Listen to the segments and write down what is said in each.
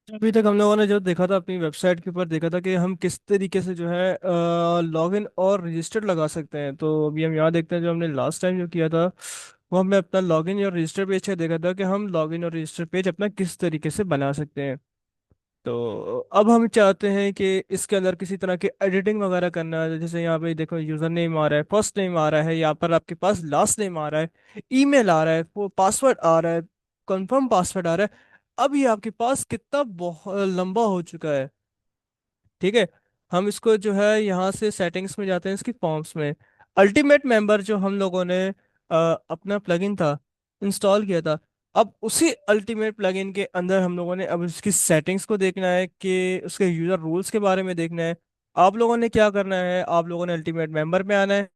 अभी तक हम लोगों ने जो देखा था अपनी वेबसाइट के ऊपर देखा था कि हम किस तरीके से जो है लॉगिन और रजिस्टर लगा सकते हैं। तो अभी हम यहाँ देखते हैं, जो हमने लास्ट टाइम जो किया था वो हमने अपना लॉगिन और रजिस्टर पेज का देखा था कि हम लॉगिन और रजिस्टर पेज अपना किस तरीके से बना सकते हैं। तो अब हम चाहते हैं कि इसके अंदर किसी तरह की एडिटिंग वगैरह करना है। जैसे यहाँ पे देखो, यूजर नेम आ रहा है, फर्स्ट नेम आ रहा है, यहाँ पर आपके पास लास्ट नेम आ रहा है, ईमेल आ रहा है, वो पासवर्ड आ रहा है, कंफर्म पासवर्ड आ रहा है। अब ये आपके पास कितना बहुत लंबा हो चुका है। ठीक है, हम इसको जो है यहाँ से सेटिंग्स में जाते हैं, इसकी फॉर्म्स में। अल्टीमेट मेंबर जो हम लोगों ने अपना प्लगइन था, इंस्टॉल किया था, अब उसी अल्टीमेट प्लगइन के अंदर हम लोगों ने अब उसकी सेटिंग्स को देखना है कि उसके यूजर रूल्स के बारे में देखना है। आप लोगों ने क्या करना है, आप लोगों ने अल्टीमेट मेंबर पे आना है।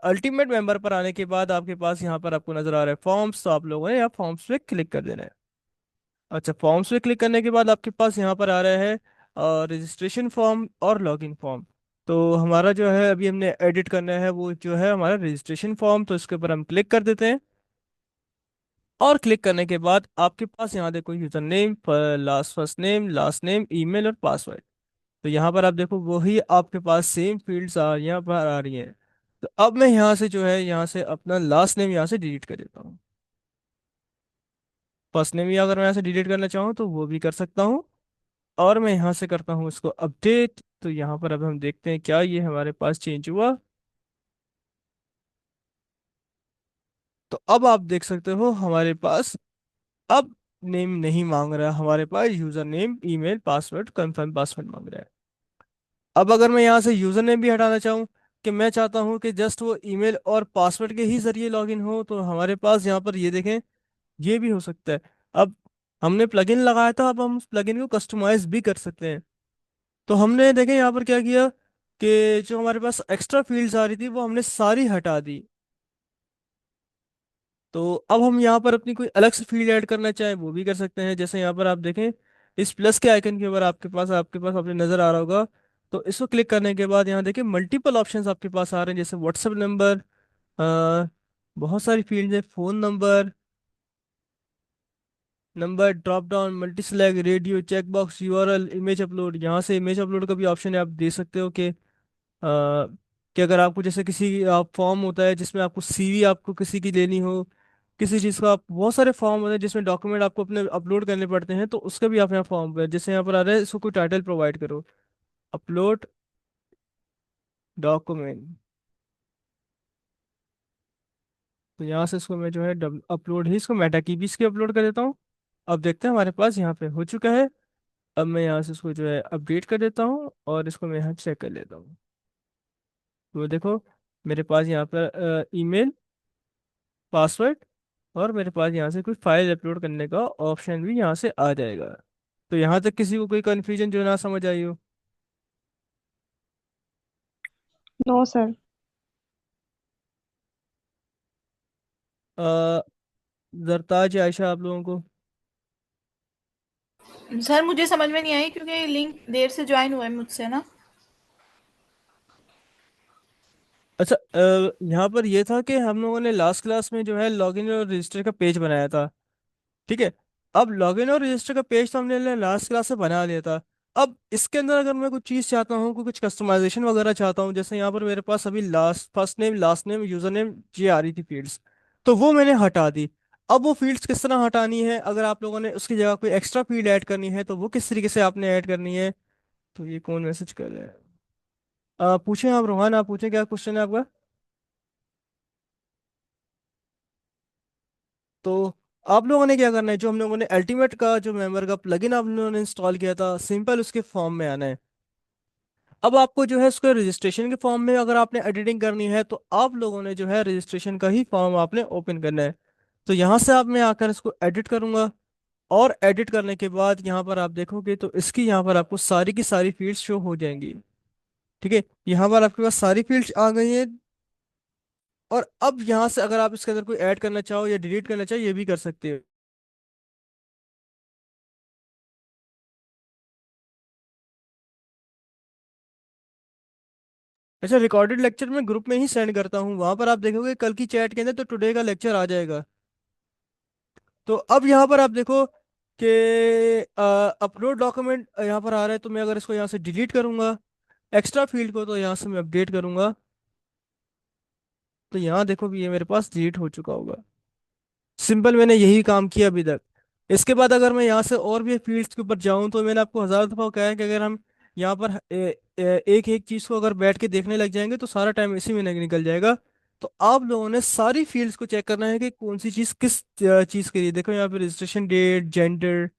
अल्टीमेट मेंबर पर आने के बाद आपके पास यहाँ पर आपको नजर आ रहा है फॉर्म्स, तो आप लोगों ने यहाँ फॉर्म्स पे क्लिक कर देना है। अच्छा, फॉर्म्स पे क्लिक करने के बाद आपके पास यहाँ पर आ रहा है रजिस्ट्रेशन फॉर्म और लॉगिन फॉर्म। तो हमारा जो है अभी हमने एडिट करना है वो जो है हमारा रजिस्ट्रेशन फॉर्म, तो इसके ऊपर हम क्लिक कर देते हैं। और क्लिक करने के बाद आपके पास यहाँ देखो, user name, last first name, last name, email और पासवर्ड। तो यहाँ पर आप देखो वही आपके पास सेम फील्ड्स यहाँ पर आ रही हैं। तो अब मैं यहाँ से जो है यहाँ से अपना लास्ट नेम यहाँ से डिलीट कर देता हूँ। फर्स्ट नेम भी अगर मैं यहाँ से डिलीट करना चाहूँ तो वो भी कर सकता हूँ। और मैं यहाँ से करता हूँ इसको अपडेट। तो यहाँ पर अब हम देखते हैं क्या ये हमारे पास चेंज हुआ। तो अब आप देख सकते हो हमारे पास अब नेम नहीं मांग रहा है, हमारे पास username, email, password, confirm password मांग रहा है। अब अगर मैं यहाँ से यूजर नेम भी हटाना चाहूँ, कि मैं चाहता हूँ कि जस्ट वो ईमेल और पासवर्ड के ही जरिए लॉगिन हो, तो हमारे पास यहाँ पर ये देखें, ये भी हो सकता है। अब हमने प्लगइन लगाया था, अब हम उस प्लगइन को कस्टमाइज भी कर सकते हैं। तो हमने देखें यहाँ पर क्या किया कि जो हमारे पास एक्स्ट्रा फील्ड्स आ रही थी वो हमने सारी हटा दी। तो अब हम यहाँ पर अपनी कोई अलग से फील्ड ऐड करना चाहें वो भी कर सकते हैं। जैसे यहाँ पर आप देखें, इस प्लस के आइकन के ऊपर आपके पास अपने नज़र आ रहा होगा। तो इसको क्लिक करने के बाद यहाँ देखिए मल्टीपल ऑप्शंस आपके पास आ रहे हैं, जैसे व्हाट्सएप नंबर, बहुत सारी फील्ड है, phone number, number, drop down, multi select, radio, check box, URL, image upload. यहाँ से इमेज अपलोड का भी ऑप्शन है, आप दे सकते हो कि अगर आपको जैसे किसी आप फॉर्म होता है जिसमें आपको सीवी आपको किसी की लेनी हो, किसी चीज़ का, आप बहुत सारे फॉर्म होते हैं जिसमें डॉक्यूमेंट आपको अपने अपलोड करने पड़ते हैं, तो उसका भी आप यहाँ फॉर्म पर, जैसे यहाँ पर आ रहा है, इसको कोई टाइटल प्रोवाइड करो, अपलोड डॉक्यूमेंट। तो यहाँ से इसको मैं जो है अपलोड ही इसको मेटा की भी इसके अपलोड कर देता हूँ। अब देखते हैं हमारे पास यहाँ पे हो चुका है। अब मैं यहाँ से इसको जो है अपडेट कर देता हूँ और इसको मैं यहाँ चेक कर लेता हूँ। तो देखो, मेरे पास यहाँ पर ईमेल, पासवर्ड, और मेरे पास यहाँ से कोई फाइल अपलोड करने का ऑप्शन भी यहाँ से आ जाएगा। तो यहाँ तक किसी को कोई कन्फ्यूजन जो ना समझ आई हो? No sir. अ, जरताज या आयशा, आप लोगों को? सर मुझे समझ में नहीं आई क्योंकि लिंक देर से ज्वाइन हुआ है मुझसे ना। अच्छा, यहाँ पर ये था कि हम लोगों ने लास्ट क्लास में जो है लॉगिन और रजिस्टर का पेज बनाया था। ठीक है, अब लॉगिन और रजिस्टर का पेज तो हमने लास्ट क्लास से बना लिया था। अब इसके अंदर अगर मैं कुछ चीज़ चाहता हूँ, कुछ कस्टमाइजेशन वगैरह चाहता हूँ, जैसे यहाँ पर मेरे पास अभी last first name, last name, user name, ये आ रही थी फील्ड्स, तो वो मैंने हटा दी। अब वो फील्ड्स किस तरह हटानी है, अगर आप लोगों ने उसकी जगह कोई एक्स्ट्रा फील्ड ऐड करनी है तो वो किस तरीके से आपने ऐड करनी है? तो ये कौन मैसेज कर रहा है? पूछें आप, रोहान आप पूछें, क्या क्वेश्चन है आपका? तो आप लोगों ने क्या करना है, जो हम लोगों ने अल्टीमेट का जो मेंबर का प्लगइन आप लोगों ने इंस्टॉल किया था, सिंपल उसके फॉर्म में आना है। अब आपको जो है उसको रजिस्ट्रेशन के फॉर्म में अगर आपने एडिटिंग करनी है तो आप लोगों ने जो है रजिस्ट्रेशन का ही फॉर्म आपने ओपन करना है। तो यहाँ से आप मैं आकर इसको एडिट करूंगा। और एडिट करने के बाद यहाँ पर आप देखोगे तो इसकी यहाँ पर आपको सारी की सारी फील्ड्स शो हो जाएंगी। ठीक है, यहाँ पर आपके पास सारी फील्ड्स आ गई हैं। और अब यहाँ से अगर आप इसके अंदर कोई ऐड करना चाहो या डिलीट करना चाहो, ये भी कर सकते हो। अच्छा, रिकॉर्डेड लेक्चर में ग्रुप में ही सेंड करता हूँ, वहां पर आप देखोगे कल की चैट के अंदर तो टुडे का लेक्चर आ जाएगा। तो अब यहाँ पर आप देखो कि अपलोड डॉक्यूमेंट यहाँ पर आ रहा है, तो मैं अगर इसको यहाँ से डिलीट करूंगा एक्स्ट्रा फील्ड को, तो यहाँ से मैं अपडेट करूंगा, तो यहाँ देखो भी ये मेरे पास डिलीट हो चुका होगा। सिंपल, मैंने यही काम किया अभी तक। इसके बाद अगर मैं यहाँ से और भी फील्ड्स के ऊपर जाऊँ, तो मैंने आपको हजार दफा कहा है कि अगर हम यहाँ पर एक एक चीज को अगर बैठ के देखने लग जाएंगे तो सारा टाइम इसी में निकल जाएगा। तो आप लोगों ने सारी फील्ड्स को चेक करना है कि कौन सी चीज किस चीज के लिए। देखो यहाँ पे रजिस्ट्रेशन डेट, जेंडर,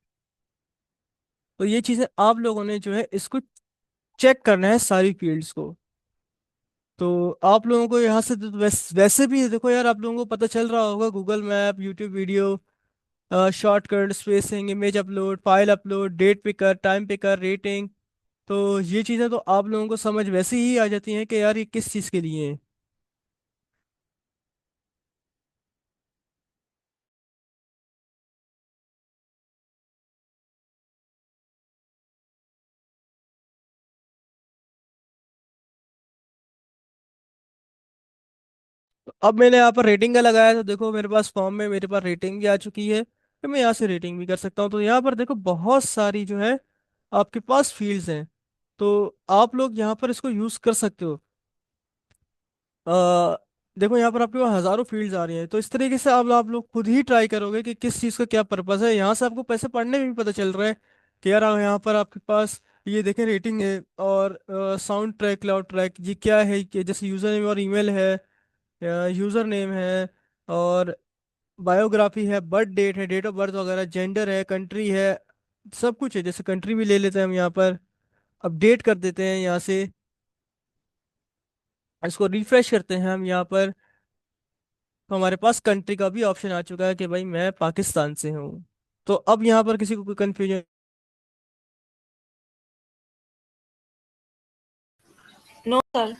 तो ये चीजें आप लोगों ने जो है इसको चेक करना है सारी फील्ड्स को। तो आप लोगों को यहाँ से तो वैसे भी देखो यार, आप लोगों को पता चल रहा होगा, Google map, YouTube video, shortcut, spacing, image upload, file upload, date picker, time picker, rating, तो ये चीज़ें तो आप लोगों को समझ वैसे ही आ जाती हैं कि यार ये किस चीज़ के लिए है। तो अब मैंने यहाँ पर रेटिंग का लगाया, तो देखो मेरे पास फॉर्म में मेरे पास रेटिंग भी आ चुकी है, तो मैं यहाँ से रेटिंग भी कर सकता हूँ। तो यहाँ पर देखो बहुत सारी जो है आपके पास फील्ड्स हैं, तो आप लोग यहाँ पर इसको यूज़ कर सकते हो। अ देखो यहाँ पर आपके पास हजारों फील्ड्स आ रही हैं, तो इस तरीके से आप लोग खुद ही ट्राई करोगे कि किस चीज़ का क्या पर्पस है। यहाँ से आपको पैसे पढ़ने में भी पता चल रहा है कि यार यहाँ पर आपके पास ये देखें रेटिंग है, और साउंड ट्रैक, क्लाउड ट्रैक, ये क्या है कि जैसे यूज़र नेम और ईमेल है, यूज़र नेम है, और बायोग्राफी है, बर्थ डेट है, डेट ऑफ बर्थ वगैरह, जेंडर है, कंट्री है, सब कुछ है। जैसे कंट्री भी ले लेते हैं हम यहाँ पर, अपडेट कर देते हैं यहाँ से, इसको रिफ्रेश करते हैं हम यहाँ पर, तो हमारे पास कंट्री का भी ऑप्शन आ चुका है कि भाई मैं पाकिस्तान से हूँ। तो अब यहाँ पर किसी को कोई कंफ्यूजन। No sir.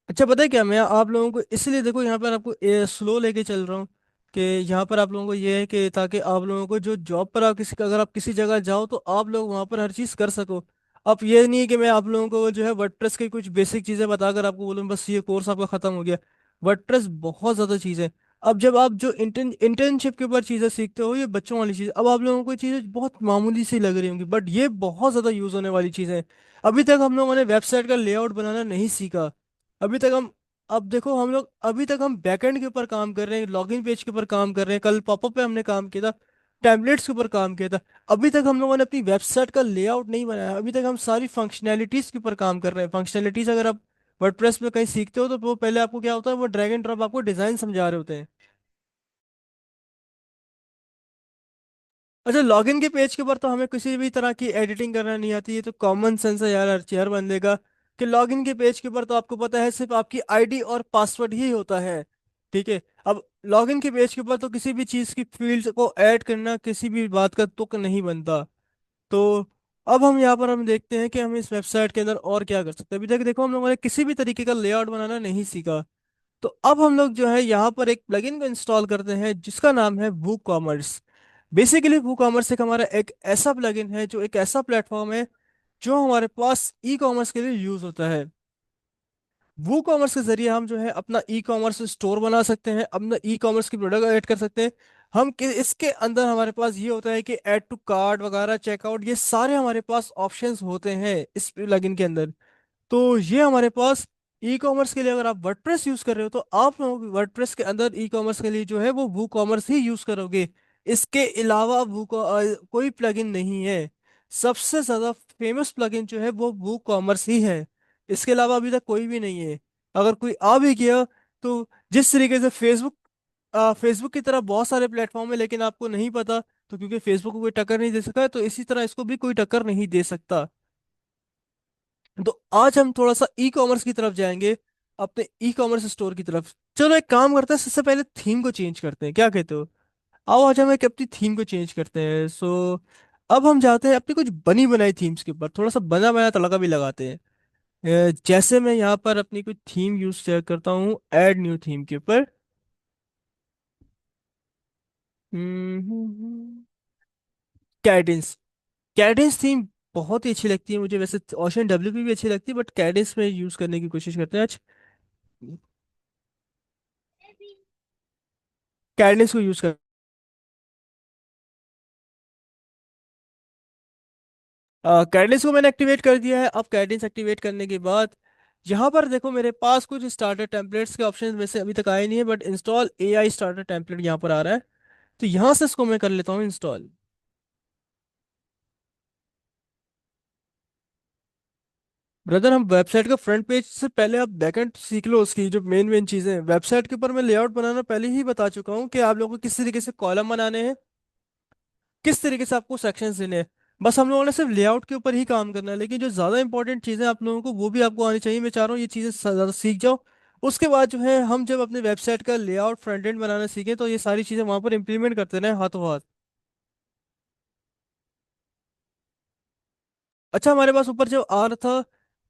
अच्छा पता है क्या, मैं आप लोगों को इसलिए देखो यहाँ पर आपको स्लो लेके चल रहा हूँ कि यहाँ पर आप लोगों को ये है कि ताकि आप लोगों को जो जॉब पर आप किसी अगर आप किसी जगह जाओ तो आप लोग वहाँ पर हर चीज़ कर सको। अब ये नहीं है कि मैं आप लोगों को जो है वर्डप्रेस की कुछ बेसिक चीज़ें बताकर आपको बोलूँ बस ये कोर्स आपका खत्म हो गया। वर्डप्रेस बहुत ज़्यादा चीज़ें। अब जब आप जो इंटर्नशिप के ऊपर चीज़ें सीखते हो, ये बच्चों वाली चीज़, अब आप लोगों को ये चीज़ें बहुत मामूली सी लग रही होंगी, बट ये बहुत ज़्यादा यूज़ होने वाली चीज़ें हैं। अभी तक हम लोगों ने वेबसाइट का लेआउट बनाना नहीं सीखा। अभी तक हम अब देखो हम लोग अभी तक हम बैकएंड के ऊपर काम कर रहे हैं, लॉगिन पेज के ऊपर काम कर रहे हैं, कल पॉपअप पे हमने काम किया था, टेम्पलेट्स के ऊपर काम किया था। अभी तक हम लोगों ने अपनी वेबसाइट का लेआउट नहीं बनाया, अभी तक हम सारी फंक्शनैलिटीज के ऊपर काम कर रहे हैं। फंक्शनैलिटीज अगर आप वर्डप्रेस में कहीं सीखते हो तो वो पहले आपको क्या होता है, वो ड्रैग एंड ड्रॉप आपको डिजाइन समझा रहे होते हैं। अच्छा, लॉगिन के पेज के ऊपर तो हमें किसी भी तरह की एडिटिंग करना नहीं आती है, तो कॉमन सेंस है यार हर बंदे का कि लॉगिन के पेज के ऊपर तो आपको पता है सिर्फ आपकी आईडी और पासवर्ड ही होता है। ठीक है। अब लॉगिन के पेज के ऊपर तो किसी भी चीज़ की फील्ड को ऐड करना किसी भी बात का तुक नहीं बनता। तो अब हम यहाँ पर हम देखते हैं कि हम इस वेबसाइट के अंदर और क्या कर सकते हैं। अभी तक देखो हम लोगों ने किसी भी तरीके का लेआउट बनाना नहीं सीखा। तो अब हम लोग जो है यहाँ पर एक प्लगइन को इंस्टॉल करते हैं जिसका नाम है वू कॉमर्स। बेसिकली वू कॉमर्स एक हमारा एक ऐसा प्लगइन है, जो एक ऐसा प्लेटफॉर्म है जो हमारे पास ई कॉमर्स के लिए यूज होता है। वू कॉमर्स के जरिए हम जो है अपना ई कॉमर्स स्टोर बना सकते हैं, अपना ई कॉमर्स की प्रोडक्ट ऐड कर सकते हैं। इसके अंदर हमारे पास ये होता है कि ऐड टू कार्ट वगैरह, चेकआउट, ये सारे हमारे पास ऑप्शंस होते हैं इस प्लगइन के अंदर। तो ये हमारे पास ई कॉमर्स के लिए, अगर आप वर्डप्रेस यूज कर रहे हो तो आप लोग वर्डप्रेस के अंदर ई कॉमर्स के लिए जो है वो वू कॉमर्स ही यूज करोगे। इसके अलावा कोई प्लगइन नहीं है। सबसे ज्यादा फेमस प्लगइन जो है वो वू कॉमर्स ही है। इसके अलावा अभी तक कोई भी नहीं है। अगर कोई आ भी गया तो जिस तरीके से फेसबुक की तरह बहुत सारे प्लेटफॉर्म है लेकिन आपको नहीं पता, तो क्योंकि फेसबुक को कोई टक्कर नहीं दे सका, तो इसी तरह इसको भी कोई टक्कर नहीं दे सकता। तो आज हम थोड़ा सा ई कॉमर्स की तरफ जाएंगे, अपने ई कॉमर्स स्टोर की तरफ। चलो एक काम करते हैं, सबसे पहले थीम को चेंज करते हैं, क्या कहते हो? आओ आज हम एक अपनी थीम को चेंज करते हैं। अब हम जाते हैं अपनी कुछ बनी बनाई थीम्स के ऊपर, थोड़ा सा बना बनाया तड़का भी लगाते हैं। जैसे मैं यहाँ पर अपनी कोई थीम यूज शेयर करता हूँ, ऐड न्यू थीम के ऊपर। कैडेंस। कैडेंस थीम बहुत ही अच्छी लगती है मुझे, वैसे ओशन डब्ल्यू भी अच्छी लगती है, बट कैडेंस में यूज करने की कोशिश करते हैं आज। कैडेंस को यूज कर कैडनेस को मैंने एक्टिवेट कर दिया है। अब कैडनेस एक्टिवेट करने के बाद यहाँ पर देखो मेरे पास कुछ स्टार्टर टेम्पलेट्स के ऑप्शन में से अभी तक आए नहीं है, but install AI starter template यहाँ पर आ रहा है। तो यहाँ से इसको मैं कर लेता हूँ इंस्टॉल। ब्रदर, हम वेबसाइट का फ्रंट पेज से पहले आप बैकएंड सीख लो, उसकी जो मेन मेन चीज़ें हैं। वेबसाइट के ऊपर मैं लेआउट बनाना पहले ही बता चुका हूँ कि आप लोगों को किस तरीके से कॉलम बनाने हैं, किस तरीके से आपको सेक्शंस देने हैं। बस हम लोगों ने सिर्फ लेआउट के ऊपर ही काम करना है, लेकिन जो ज़्यादा इंपॉर्टेंट चीज़ें आप लोगों को वो भी आपको आनी चाहिए। मैं चाह रहा हूँ ये चीज़ें ज़्यादा सीख जाओ। उसके बाद जो है हम जब अपने वेबसाइट का लेआउट फ्रंट एंड बनाना सीखें तो ये सारी चीज़ें वहाँ पर इंप्लीमेंट करते रहें हाथों हाथ। अच्छा, हमारे पास ऊपर जो आ रहा था,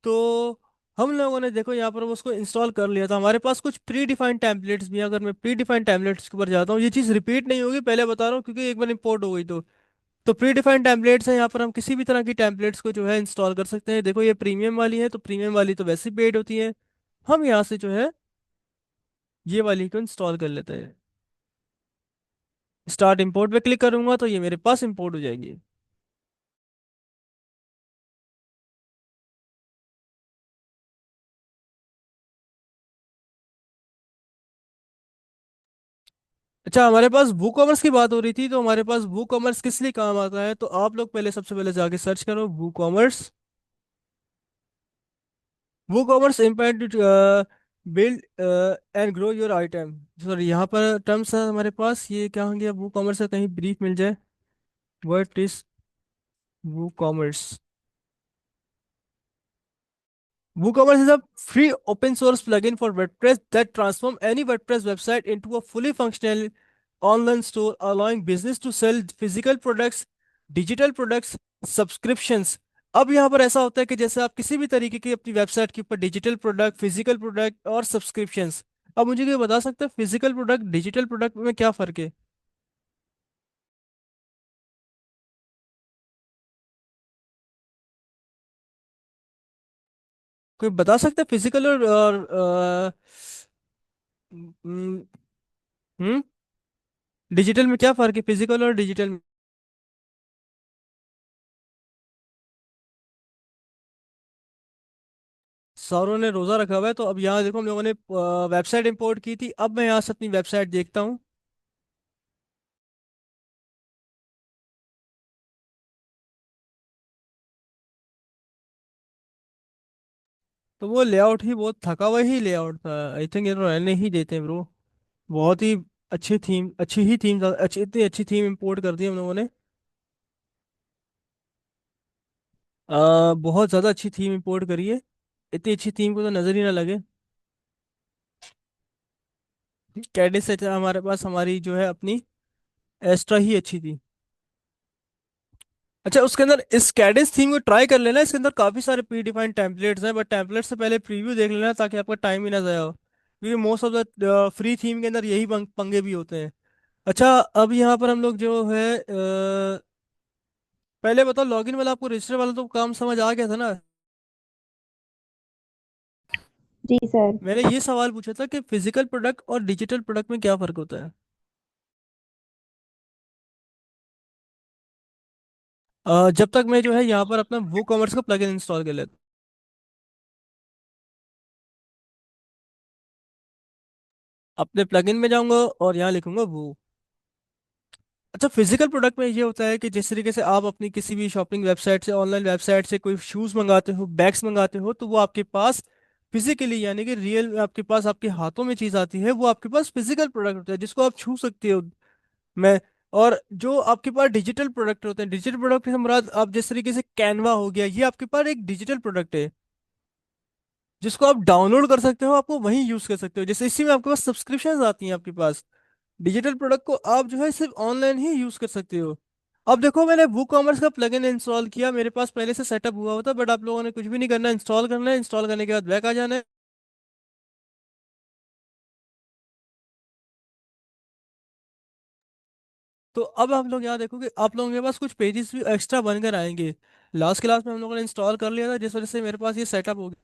तो हम लोगों ने देखो यहाँ पर वो उसको इंस्टॉल कर लिया था। हमारे पास कुछ प्री डिफाइंड टेम्पलेट्स भी हैं। अगर मैं प्री डिफाइंड टेम्पलेट्स के ऊपर जाता हूँ, ये चीज़ रिपीट नहीं होगी, पहले बता रहा हूँ, क्योंकि एक बार इंपोर्ट हो गई तो प्री डिफाइंड टेम्पलेट्स हैं। यहाँ पर हम किसी भी तरह की टेम्पलेट्स को जो है इंस्टॉल कर सकते हैं। देखो ये प्रीमियम वाली है, तो प्रीमियम वाली तो वैसे ही पेड होती है। हम यहाँ से जो है ये वाली को इंस्टॉल कर लेते हैं। स्टार्ट इंपोर्ट पे क्लिक करूंगा तो ये मेरे पास इंपोर्ट हो जाएगी। अच्छा, हमारे पास वू कॉमर्स की बात हो रही थी, तो हमारे पास वू कॉमर्स किस लिए काम आता है, तो आप लोग पहले सबसे पहले जाके सर्च करो WooCommerce. WooCommerce impact build and grow your item. Sorry, यहाँ पर टर्म्स है हमारे पास, ये क्या होंगे, वू कॉमर्स का कहीं ब्रीफ मिल जाए। What is WooCommerce? WooCommerce is a free open source plugin for WordPress that transforms any WordPress website into a fully functional online store, allowing business to sell physical products, digital products, subscriptions। अब यहाँ पर ऐसा होता है कि जैसे आप किसी भी तरीके की अपनी वेबसाइट के ऊपर डिजिटल प्रोडक्ट, फिजिकल प्रोडक्ट और सब्सक्रिप्शंस। अब मुझे कोई बता सकता है फिजिकल प्रोडक्ट डिजिटल प्रोडक्ट में क्या फ़र्क है? कोई बता सकता है फिजिकल और हम्म डिजिटल में क्या फ़र्क है, फिजिकल और डिजिटल? सौरव ने रोजा रखा हुआ है, तो अब यहाँ देखो हम लोगों ने वेबसाइट इंपोर्ट की थी। अब मैं यहाँ से अपनी वेबसाइट देखता हूँ। तो वो लेआउट ही बहुत थका हुआ ही लेआउट था। आई थिंक ये तो रहने ही देते हैं ब्रो। बहुत ही अच्छी थीम, अच्छी ही थीम, अच्छी, इतनी अच्छी थीम इंपोर्ट कर दी हम लोगों ने। बहुत ज़्यादा अच्छी थीम इंपोर्ट करी है। इतनी अच्छी थीम को तो नज़र ही ना लगे। कैडिस से अच्छा हमारे पास हमारी जो है अपनी एस्ट्रा ही अच्छी थी। अच्छा, उसके अंदर इस कैडेंस थीम को ट्राई कर लेना। इसके अंदर काफी सारे प्री डिफाइंड टेम्पलेट्स हैं, बट टेम्पलेट से पहले प्रीव्यू देख लेना ताकि आपका टाइम ही ना जाया हो, क्योंकि most of the free theme के अंदर यही पंगे भी होते हैं। अच्छा, अब यहाँ पर हम लोग जो है पहले बताओ, लॉगिन वाला आपको रजिस्टर वाला तो काम समझ आ गया था ना? जी सर। मैंने ये सवाल पूछा था कि फिजिकल प्रोडक्ट और डिजिटल प्रोडक्ट में क्या फर्क होता है। जब तक मैं जो है यहाँ पर अपना वो कॉमर्स का प्लगइन इंस्टॉल कर लेता, अपने प्लगइन में जाऊंगा और यहाँ लिखूंगा वो। अच्छा, फिजिकल प्रोडक्ट में ये होता है कि जिस तरीके से आप अपनी किसी भी शॉपिंग वेबसाइट से, ऑनलाइन वेबसाइट से कोई शूज़ मंगाते हो, बैग्स मंगाते हो, तो वो आपके पास फिजिकली, यानी कि रियल में आपके पास आपके हाथों में चीज़ आती है, वो आपके पास फिजिकल प्रोडक्ट होता है जिसको आप छू सकते हो। मैं और जो आपके पास डिजिटल प्रोडक्ट होते हैं, डिजिटल प्रोडक्ट से मुराद आप जिस तरीके से कैनवा हो गया, ये आपके पास एक डिजिटल प्रोडक्ट है जिसको आप डाउनलोड कर सकते हो, आपको वहीं यूज़ कर सकते हो। जैसे इसी में आपके पास सब्सक्रिप्शंस आती हैं आपके पास। डिजिटल प्रोडक्ट को आप जो है सिर्फ ऑनलाइन ही यूज कर सकते हो। अब देखो, मैंने वू कॉमर्स का प्लगइन इंस्टॉल किया, मेरे पास पहले से सेटअप हुआ होता, बट आप लोगों ने कुछ भी नहीं करना, इंस्टॉल करना है, इंस्टॉल करने के बाद बैक आ जाना है। तो अब हम लोग यहाँ देखोगे आप लोगों के पास कुछ पेजेस भी एक्स्ट्रा बनकर आएंगे। लास्ट क्लास में हम लोगों ने इंस्टॉल कर लिया था, जिस वजह से मेरे पास ये सेटअप हो गया।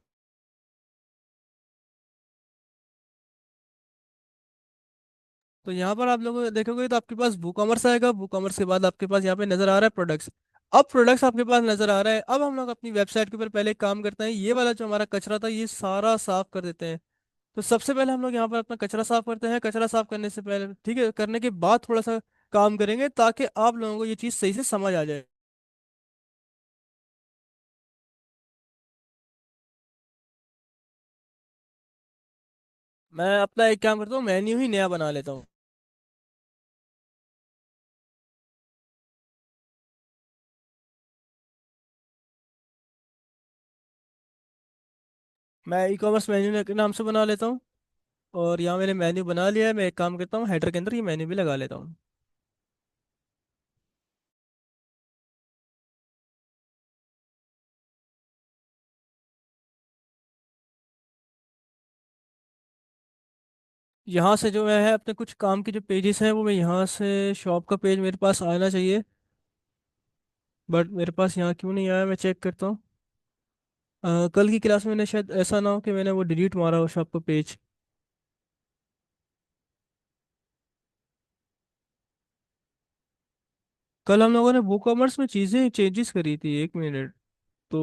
तो यहाँ पर आप लोग देखोगे तो आपके पास वू कॉमर्स आएगा, वू कॉमर्स के बाद आपके पास यहाँ पे नजर आ रहा है प्रोडक्ट्स। अब प्रोडक्ट्स आपके पास नजर आ रहा है। अब हम लोग अपनी वेबसाइट के ऊपर पहले एक काम करते हैं, ये वाला जो हमारा कचरा था ये सारा साफ कर देते हैं। तो सबसे पहले हम लोग यहाँ पर अपना कचरा साफ करते हैं। कचरा साफ करने से पहले, ठीक है, करने के बाद थोड़ा सा काम करेंगे ताकि आप लोगों को ये चीज़ सही से समझ आ जाए। मैं अपना एक काम करता हूँ, मेन्यू ही नया बना लेता हूँ। मैं ई कॉमर्स मेन्यू के नाम से बना लेता हूँ। और यहाँ मैंने मेन्यू बना लिया है। मैं एक काम करता हूँ, हेडर के अंदर ये मेन्यू भी लगा लेता हूँ। यहाँ से जो है अपने कुछ काम के जो पेजेस हैं वो मैं यहाँ से, शॉप का पेज मेरे पास आना चाहिए, बट मेरे पास यहाँ क्यों नहीं आया, मैं चेक करता हूँ। कल की क्लास में मैंने शायद ऐसा ना हो कि मैंने वो डिलीट मारा हो शॉप का पेज। कल हम लोगों ने वो कॉमर्स में चीज़ें चेंजेस करी थी, 1 मिनट। तो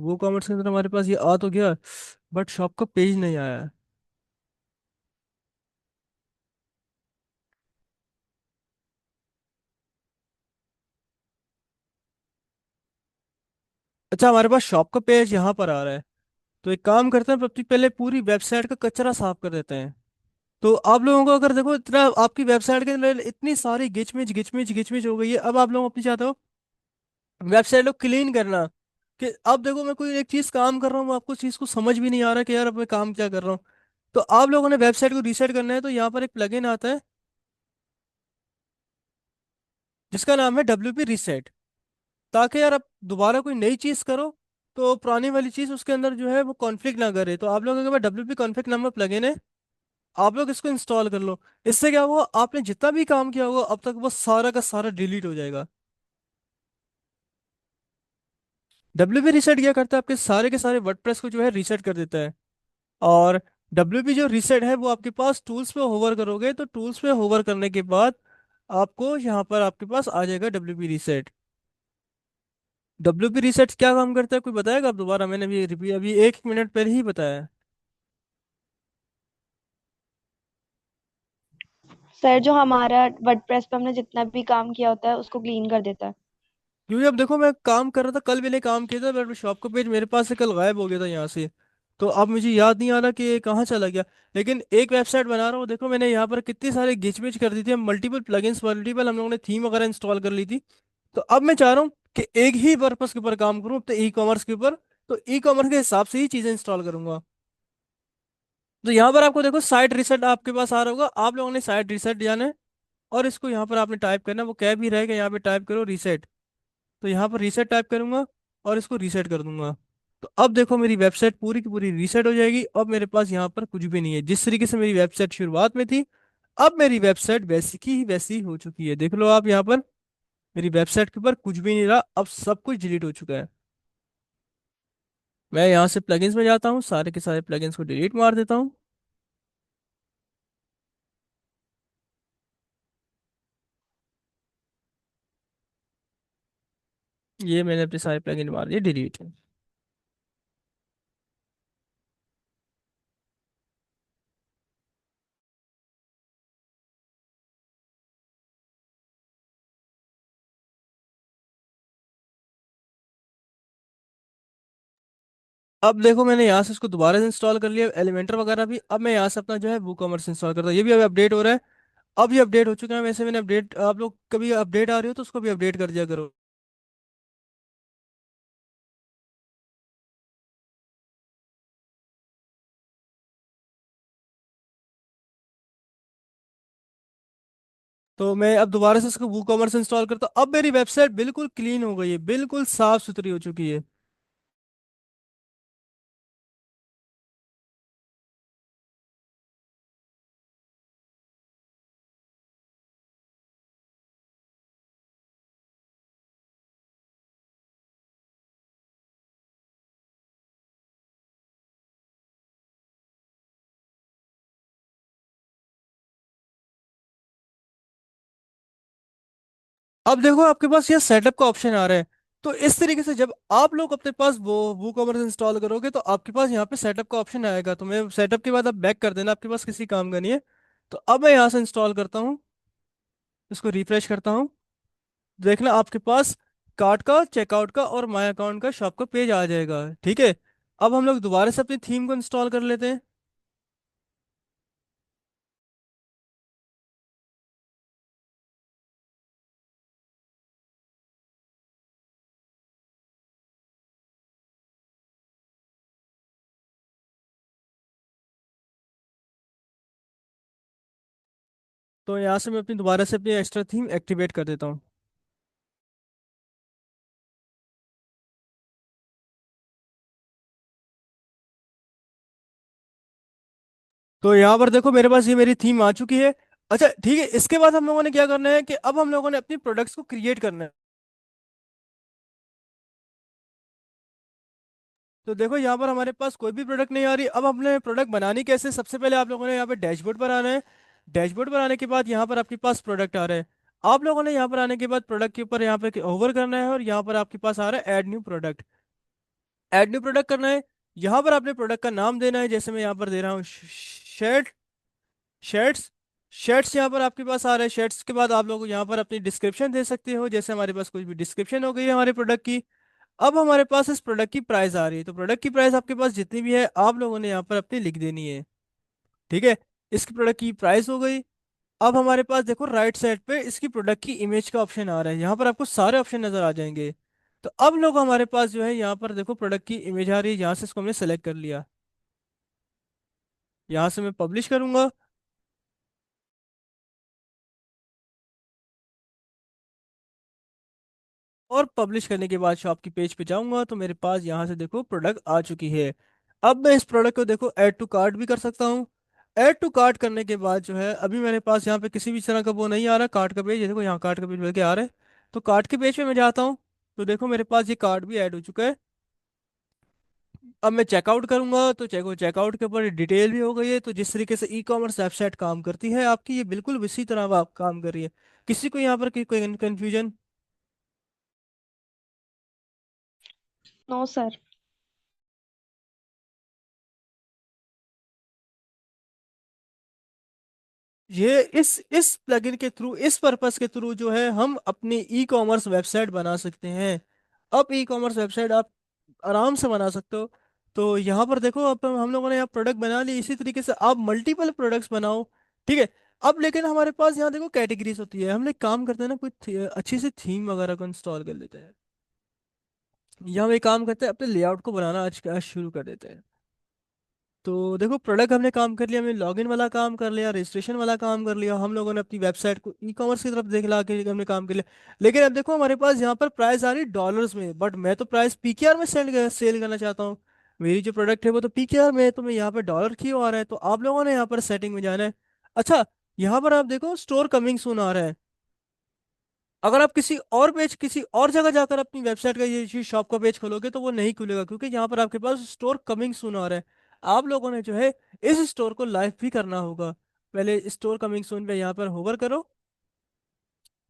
वो कॉमर्स के अंदर हमारे पास ये आ तो गया, बट शॉप का पेज नहीं आया। अच्छा, हमारे पास शॉप का पेज यहाँ पर आ रहा है। तो एक काम करते हैं, सबसे पहले पूरी वेबसाइट का कचरा साफ कर देते हैं। तो आप लोगों को अगर देखो, इतना आपकी वेबसाइट के अंदर इतनी सारी गिचमिच गिचमिच गिचमिच हो गई है, अब आप लोग अपनी चाहते हो वेबसाइट को क्लीन करना। कि अब देखो मैं कोई एक चीज काम कर रहा हूँ, आपको चीज को समझ भी नहीं आ रहा कि यार अब मैं काम क्या कर रहा हूँ। तो आप लोगों ने वेबसाइट को रीसेट करना है, तो यहाँ पर एक प्लगइन आता है जिसका नाम है WP रीसेट। ताकि यार आप दोबारा कोई नई चीज करो तो पुरानी वाली चीज उसके अंदर जो है वो कॉन्फ्लिक्ट ना करे। तो आप लोगों के पास WP कॉन्फ्लिक्ट नाम का प्लगइन है, आप लोग इसको इंस्टॉल कर लो। इससे क्या होगा, आपने जितना भी काम किया होगा अब तक वो सारा का सारा डिलीट हो जाएगा। WP रीसेट क्या करता है, आपके सारे के सारे वर्डप्रेस को जो है रीसेट कर देता है। और WP जो रीसेट है वो आपके पास टूल्स पे होवर करोगे, तो टूल्स पे होवर करने के बाद आपको यहाँ पर आपके पास आ जाएगा WP रीसेट। WP रीसेट क्या काम करता है, कोई बताएगा आप दोबारा? मैंने अभी अभी अभी 1 मिनट पहले ही बताया। सर जो हमारा वर्डप्रेस पे हमने जितना भी काम किया होता है उसको क्लीन कर देता है। क्योंकि अब देखो मैं काम कर रहा था, कल मैंने काम किया था, बट शॉप का पेज मेरे पास से कल गायब हो गया था यहाँ से। तो अब मुझे याद नहीं आ रहा कि ये कहाँ चला गया। लेकिन एक वेबसाइट बना रहा हूँ, देखो मैंने यहाँ पर कितनी सारी गिचमिच कर दी थी, मल्टीपल प्लगइन्स, मल्टीपल हम लोगों ने थीम वगैरह इंस्टॉल कर ली थी। तो अब मैं चाह रहा हूँ कि एक ही पर्पस के ऊपर काम करूँ, तो ई कॉमर्स के ऊपर। तो ई कॉमर्स के हिसाब से ही चीज़ें इंस्टॉल करूंगा। तो यहाँ पर आपको देखो साइट रिसेट आपके पास आ रहा होगा, आप लोगों ने साइट रिसेट जाना है। और इसको यहाँ पर आपने टाइप करना है, वो कैब ही रहेगा, यहाँ पे टाइप करो रीसेट। तो यहाँ पर रीसेट टाइप करूंगा और इसको रीसेट कर दूंगा। तो अब देखो मेरी वेबसाइट पूरी की पूरी रीसेट हो जाएगी। अब मेरे पास यहाँ पर कुछ भी नहीं है, जिस तरीके से मेरी वेबसाइट शुरुआत में थी अब मेरी वेबसाइट वैसी की ही वैसी हो चुकी है। देख लो आप यहाँ पर, मेरी वेबसाइट के ऊपर कुछ भी नहीं रहा, अब सब कुछ डिलीट हो चुका है। मैं यहाँ से प्लगइन्स में जाता हूँ, सारे के सारे प्लगइन्स को डिलीट मार देता हूँ। ये मैंने अपने सारे प्लगइन मार दिए डिलीट। अब देखो मैंने यहाँ से इसको दोबारा से इंस्टॉल कर लिया, एलिमेंटर वगैरह भी। अब मैं यहाँ से अपना जो है वो कॉमर्स इंस्टॉल करता हूँ, ये भी अभी अपडेट हो रहा है। अब ये अपडेट हो चुका है। वैसे मैंने अपडेट, आप लोग कभी अपडेट आ रही हो तो उसको भी अपडेट कर दिया करो। तो मैं अब दोबारा से इसको वो कॉमर्स इंस्टॉल करता हूँ। अब मेरी वेबसाइट बिल्कुल क्लीन हो गई है, बिल्कुल साफ सुथरी हो चुकी है। अब देखो आपके पास ये सेटअप का ऑप्शन आ रहा है। तो इस तरीके से जब आप लोग अपने पास वो WooCommerce इंस्टॉल करोगे तो आपके पास यहाँ पे सेटअप का ऑप्शन आएगा, तो मैं सेटअप के बाद आप बैक कर देना, आपके पास किसी काम का नहीं है। तो अब मैं यहाँ से इंस्टॉल करता हूँ, इसको रिफ्रेश करता हूँ, देखना आपके पास कार्ट का, चेकआउट का और माय अकाउंट का, शॉप का पेज आ जाएगा। ठीक है, अब हम लोग दोबारा से अपनी थीम को इंस्टॉल कर लेते हैं। तो यहाँ से मैं अपनी दोबारा से अपनी एक्स्ट्रा थीम एक्टिवेट कर देता हूँ। तो यहाँ पर देखो मेरे पास ये मेरी थीम आ चुकी है। अच्छा ठीक है, इसके बाद हम लोगों ने क्या करना है कि अब हम लोगों ने अपनी प्रोडक्ट्स को क्रिएट करना है। तो देखो यहाँ पर हमारे पास कोई भी प्रोडक्ट नहीं आ रही। अब हमने प्रोडक्ट बनानी कैसे, सबसे पहले आप लोगों ने यहाँ पे डैशबोर्ड पर आना है। डैशबोर्ड पर आने के बाद यहाँ पर आपके पास प्रोडक्ट आ रहा है। आप लोगों ने यहाँ पर आने के बाद प्रोडक्ट के ऊपर यहाँ पे ओवर करना है और यहाँ पर आपके पास आ रहा है add new product. Add new product करना है। यहाँ पर आपने प्रोडक्ट का नाम देना है, जैसे मैं यहाँ पर दे रहा हूँ शर्ट, शर्ट्स। शर्ट्स यहाँ पर आपके पास आ रहा है। शर्ट्स के बाद आप लोग यहाँ पर अपनी डिस्क्रिप्शन दे सकते हो, जैसे हमारे पास कुछ भी डिस्क्रिप्शन हो गई है हमारे प्रोडक्ट की। अब हमारे पास इस प्रोडक्ट की प्राइस आ रही है, तो प्रोडक्ट की प्राइस आपके पास जितनी भी है आप लोगों ने यहाँ पर अपनी लिख देनी है। ठीक है, इसकी प्रोडक्ट की प्राइस हो गई। अब हमारे पास देखो राइट साइड पे इसकी प्रोडक्ट की इमेज का ऑप्शन आ रहा है, यहाँ पर आपको सारे ऑप्शन नजर आ जाएंगे। तो अब लोग हमारे पास जो है यहाँ पर देखो प्रोडक्ट की इमेज आ रही है, यहाँ से इसको हमने सेलेक्ट कर लिया। यहाँ से मैं पब्लिश करूंगा। और पब्लिश करने के बाद शॉप की पेज पे जाऊंगा तो मेरे पास यहाँ से देखो प्रोडक्ट आ चुकी है। अब मैं इस प्रोडक्ट को देखो ऐड टू कार्ट भी कर सकता हूँ। ऐड टू कार्ट करने के बाद जो है अभी मेरे पास यहाँ पे किसी भी तरह का वो नहीं आ रहा कार्ट का पेज, ये देखो यहाँ कार्ट का पेज मिल के आ रहा है। तो कार्ट के पेज पे मैं जाता हूँ, तो देखो मेरे पास ये कार्ट भी ऐड हो चुका है। अब मैं चेकआउट करूंगा तो चेकआउट के ऊपर डिटेल भी हो गई है। तो जिस तरीके से ई कॉमर्स वेबसाइट काम करती है आपकी, ये बिल्कुल इसी तरह आप काम कर रही है। किसी को यहाँ पर कोई कंफ्यूजन? No sir. ये इस प्लगइन के थ्रू, इस पर्पस के थ्रू जो है हम अपनी ई कॉमर्स वेबसाइट बना सकते हैं। अब ई कॉमर्स वेबसाइट आप आराम से बना सकते हो। तो यहाँ पर देखो अब हम लोगों ने यहाँ प्रोडक्ट बना लिए, इसी तरीके से आप मल्टीपल प्रोडक्ट्स बनाओ। ठीक है, अब लेकिन हमारे पास यहाँ देखो कैटेगरीज होती है, हम लोग काम करते हैं ना, कोई अच्छी सी थीम वगैरह को इंस्टॉल कर लेते हैं। यहाँ हम एक काम करते हैं, अपने लेआउट को बनाना आज शुरू कर देते हैं। तो देखो प्रोडक्ट हमने काम कर लिया, हमने लॉगिन वाला काम कर लिया, रजिस्ट्रेशन वाला काम कर लिया, हम लोगों ने अपनी वेबसाइट को ई कॉमर्स की तरफ देख ला के हमने काम कर लिया। लेकिन अब देखो हमारे पास यहाँ पर प्राइस आ रही डॉलर्स में, बट मैं तो प्राइस पीकेआर में सेल करना चाहता हूँ। मेरी जो प्रोडक्ट है वो तो पीकेआर में है, तो मैं यहाँ पर डॉलर क्यों आ रहा है, तो आप लोगों ने यहाँ पर सेटिंग में जाना है। अच्छा, यहाँ पर आप देखो स्टोर कमिंग सून आ रहा है। अगर आप किसी और पेज, किसी और जगह जाकर अपनी वेबसाइट का ये शॉप का पेज खोलोगे तो वो नहीं खुलेगा, क्योंकि यहाँ पर आपके पास स्टोर कमिंग सून आ रहा है। आप लोगों ने जो है इस स्टोर को लाइव भी करना होगा। पहले स्टोर कमिंग सून पे यहाँ पर होवर करो,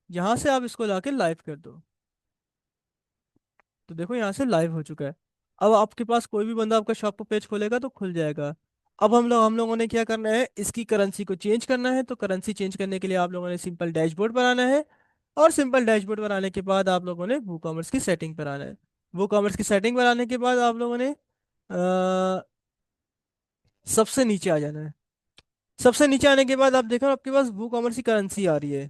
यहाँ से आप इसको लाके लाइव कर दो। तो देखो यहाँ से लाइव हो चुका है। अब आपके पास कोई भी बंदा आपका शॉप का पेज खोलेगा तो खुल जाएगा। अब हम लोगों ने क्या करना है, इसकी करेंसी को चेंज करना है। तो करेंसी चेंज करने के लिए आप लोगों ने सिंपल डैशबोर्ड बनाना है। और सिंपल डैशबोर्ड बनाने के बाद आप लोगों ने वूकॉमर्स की सेटिंग पर आना है। वूकॉमर्स की सेटिंग बनाने के बाद आप लोगों ने सबसे नीचे आ जाना है। सबसे नीचे आने के बाद आप देखो आपके पास वूकॉमर्स की करेंसी आ रही है।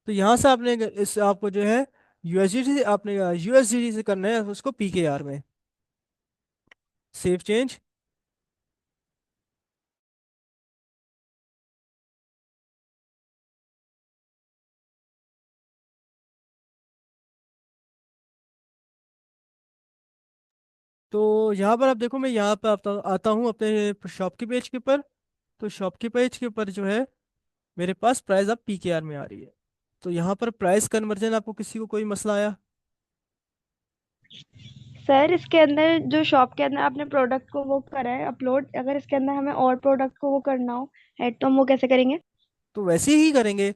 तो यहाँ से आपने इस आपको जो है यूएसडी से, आपने यूएसडी से करना है उसको पीकेआर में। Save change. तो यहाँ पर आप देखो मैं यहाँ पे आता आता हूँ अपने शॉप की पेज के ऊपर। तो शॉप की पेज के ऊपर जो है मेरे पास प्राइस अब पीकेआर में आ रही है। तो यहाँ पर प्राइस कन्वर्जन आपको किसी को कोई मसला आया? सर इसके अंदर जो शॉप के अंदर आपने प्रोडक्ट को वो करा है अपलोड, अगर इसके अंदर हमें और प्रोडक्ट को वो करना हो ऐड, तो हम वो कैसे करेंगे? तो वैसे ही करेंगे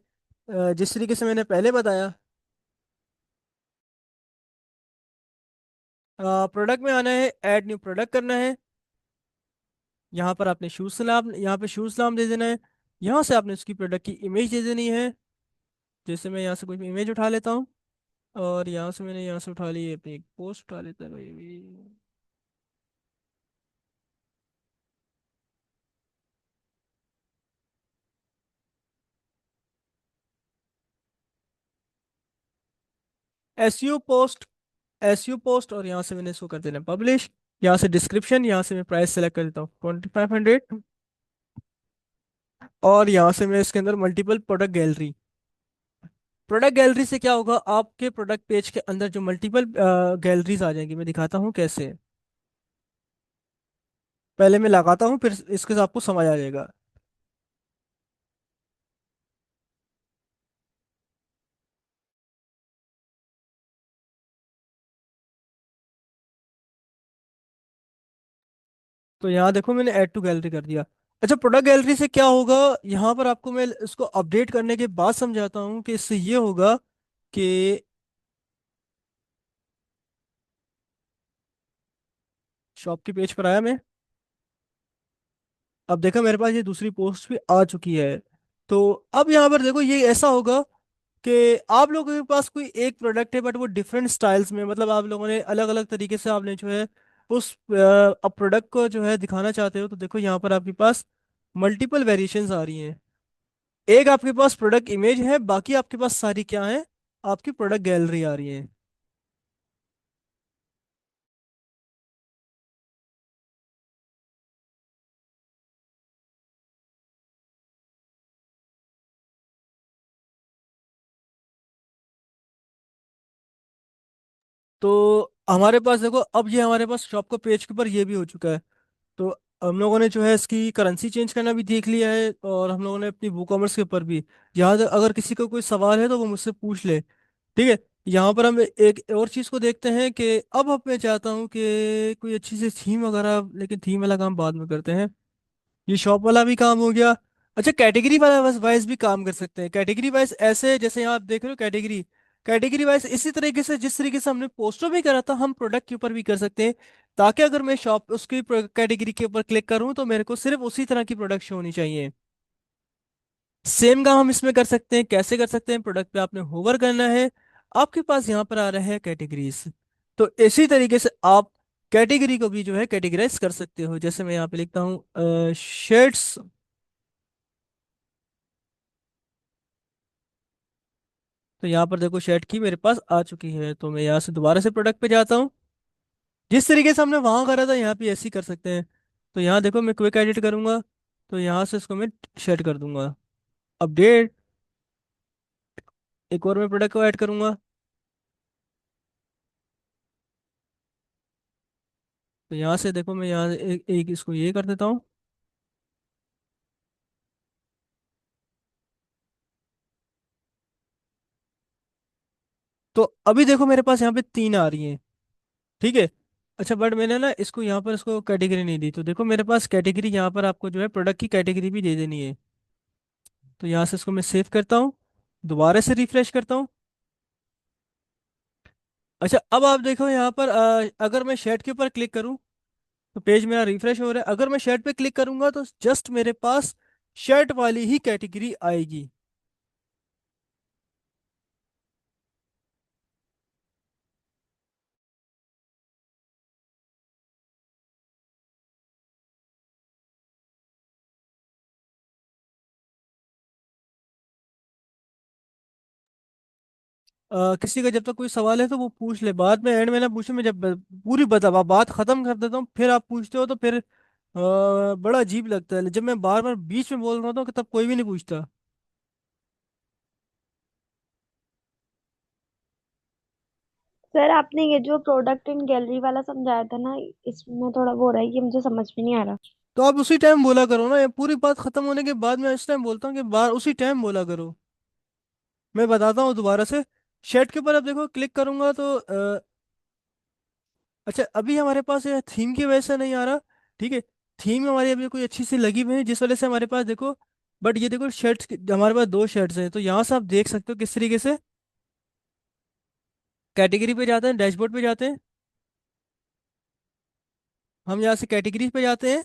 जिस तरीके से मैंने पहले बताया। प्रोडक्ट में आना है, ऐड न्यू प्रोडक्ट करना है। यहाँ पर आपने शूज नाम, यहाँ पे शूज नाम दे देना है। यहाँ से आपने उसकी प्रोडक्ट की इमेज दे देनी है। जैसे मैं यहाँ से कोई इमेज उठा लेता हूँ, और यहाँ से मैंने यहाँ से उठा ली अपनी एक पोस्ट उठा लेता है भाई भी। एसयू पोस्ट, एसयू पोस्ट, और यहाँ से मैंने इसको कर देना पब्लिश। यहाँ से डिस्क्रिप्शन, यहाँ से मैं प्राइस सेलेक्ट कर देता हूँ 2500। और यहाँ से मैं इसके अंदर multiple product gallery. Product gallery से क्या होगा, आपके प्रोडक्ट पेज के अंदर जो मल्टीपल गैलरीज आ जाएंगी। मैं दिखाता हूँ कैसे। पहले मैं लगाता हूँ, फिर इसके साथ आपको समझ आ जाएगा। तो यहाँ देखो मैंने ऐड टू गैलरी कर दिया। अच्छा, प्रोडक्ट गैलरी से क्या होगा, यहाँ पर आपको मैं इसको अपडेट करने के बाद समझाता हूँ कि इससे ये होगा कि शॉप के पेज पर आया मैं। अब देखा मेरे पास ये दूसरी पोस्ट भी आ चुकी है। तो अब यहाँ पर देखो ये ऐसा होगा कि आप लोगों के पास कोई एक प्रोडक्ट है, बट वो डिफरेंट स्टाइल्स में, मतलब आप लोगों ने अलग अलग तरीके से आपने जो है उस अब प्रोडक्ट को जो है दिखाना चाहते हो। तो देखो यहाँ पर आपके पास मल्टीपल वेरिएशंस आ रही हैं। एक आपके पास प्रोडक्ट इमेज है, बाकी आपके पास सारी क्या है, आपकी प्रोडक्ट गैलरी आ रही है। तो हमारे पास देखो, अब ये हमारे पास शॉप का पेज के ऊपर ये भी हो चुका है। तो हम लोगों ने जो है इसकी करेंसी चेंज करना भी देख लिया है, और हम लोगों ने अपनी वूकॉमर्स के ऊपर भी, यहाँ तक अगर किसी को कोई सवाल है तो वो मुझसे पूछ ले। ठीक है। यहाँ पर हम एक और चीज़ को देखते हैं कि अब मैं चाहता हूँ कि कोई अच्छी सी थीम वगैरह, लेकिन थीम वाला काम बाद में करते हैं। ये शॉप वाला भी काम हो गया। अच्छा, कैटेगरी वाला वाइज भी काम कर सकते हैं। कैटेगरी वाइज ऐसे जैसे यहाँ आप देख रहे हो, कैटेगरी, कैटेगरी वाइज इसी तरीके से जिस तरीके से हमने पोस्टर में करा था, हम प्रोडक्ट के ऊपर भी कर सकते हैं। ताकि अगर मैं शॉप उसकी कैटेगरी के ऊपर क्लिक करूँ तो मेरे को सिर्फ उसी तरह की प्रोडक्ट शो होनी चाहिए। सेम काम हम इसमें कर सकते हैं। कैसे कर सकते हैं, प्रोडक्ट पे आपने होवर करना है, आपके पास यहाँ पर आ रहा है कैटेगरीज। तो इसी तरीके से आप कैटेगरी को भी जो है कैटेगराइज कर सकते हो। जैसे मैं यहाँ पे लिखता हूँ शर्ट्स। तो यहाँ पर देखो शर्ट की मेरे पास आ चुकी है। तो मैं यहाँ से दोबारा से प्रोडक्ट पे जाता हूँ। जिस तरीके से हमने वहां करा था यहाँ पे ऐसे ही कर सकते हैं। तो यहाँ देखो मैं क्विक एडिट करूंगा, तो यहाँ से इसको मैं शर्ट कर दूंगा। अपडेट, एक और मैं प्रोडक्ट को ऐड करूंगा। तो यहाँ से देखो मैं यहाँ एक इसको ये कर देता हूँ। तो अभी देखो मेरे पास यहाँ पे तीन आ रही हैं। ठीक है। अच्छा, बट मैंने ना इसको यहाँ पर इसको कैटेगरी नहीं दी। तो देखो मेरे पास कैटेगरी यहाँ पर आपको जो है प्रोडक्ट की कैटेगरी भी दे देनी है। तो यहाँ से इसको मैं सेव करता हूँ, दोबारा से रिफ्रेश करता हूँ। अच्छा, अब आप देखो यहाँ पर अगर मैं शर्ट के ऊपर क्लिक करूँ तो पेज मेरा रिफ्रेश हो रहा है। अगर मैं शर्ट पे क्लिक करूंगा तो जस्ट मेरे पास शर्ट वाली ही कैटेगरी आएगी। किसी का जब तक कोई सवाल है तो वो पूछ ले, बाद में एंड में ना पूछे। मैं जब पूरी बता बात खत्म कर देता हूँ फिर आप पूछते हो, तो फिर बड़ा अजीब लगता है। जब मैं बार बार बीच में बोल रहा होता हूँ तब कोई भी नहीं पूछता। सर आपने ये जो प्रोडक्ट इन गैलरी वाला समझाया था ना, इसमें थोड़ा वो हो रहा है कि मुझे समझ में नहीं आ रहा। तो आप उसी टाइम बोला करो ना, ये पूरी बात खत्म होने के बाद मैं इस टाइम बोलता हूँ कि बार उसी टाइम बोला करो। मैं बताता हूँ दोबारा से। शर्ट के ऊपर अब देखो क्लिक करूंगा तो अच्छा, अभी हमारे पास ये थीम की वजह से नहीं आ रहा। ठीक है। थीम हमारी अभी कोई अच्छी सी लगी हुई है जिस वजह से हमारे पास देखो, बट ये देखो शर्ट्स, हमारे पास दो शर्ट्स हैं। तो यहाँ से आप देख सकते हो किस तरीके से कैटेगरी पे जाते हैं, डैशबोर्ड पे जाते हैं। हम यहाँ से कैटेगरी पे जाते हैं,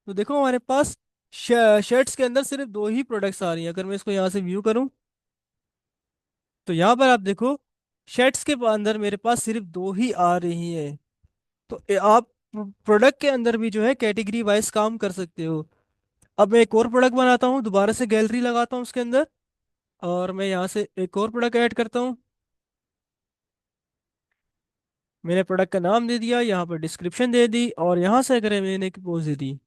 तो देखो हमारे पास शर्ट्स के अंदर सिर्फ दो ही प्रोडक्ट्स आ रही हैं। अगर मैं इसको यहाँ से व्यू करूँ, तो यहाँ पर आप देखो शर्ट्स के अंदर मेरे पास सिर्फ दो ही आ रही हैं। तो आप प्रोडक्ट के अंदर भी जो है कैटेगरी वाइज काम कर सकते हो। अब मैं एक और प्रोडक्ट बनाता हूँ, दोबारा से गैलरी लगाता हूँ उसके अंदर, और मैं यहाँ से एक और प्रोडक्ट ऐड करता हूँ। मैंने प्रोडक्ट का नाम दे दिया, यहाँ पर डिस्क्रिप्शन दे दी, और यहाँ से अगर मैंने एक पोज दे दी।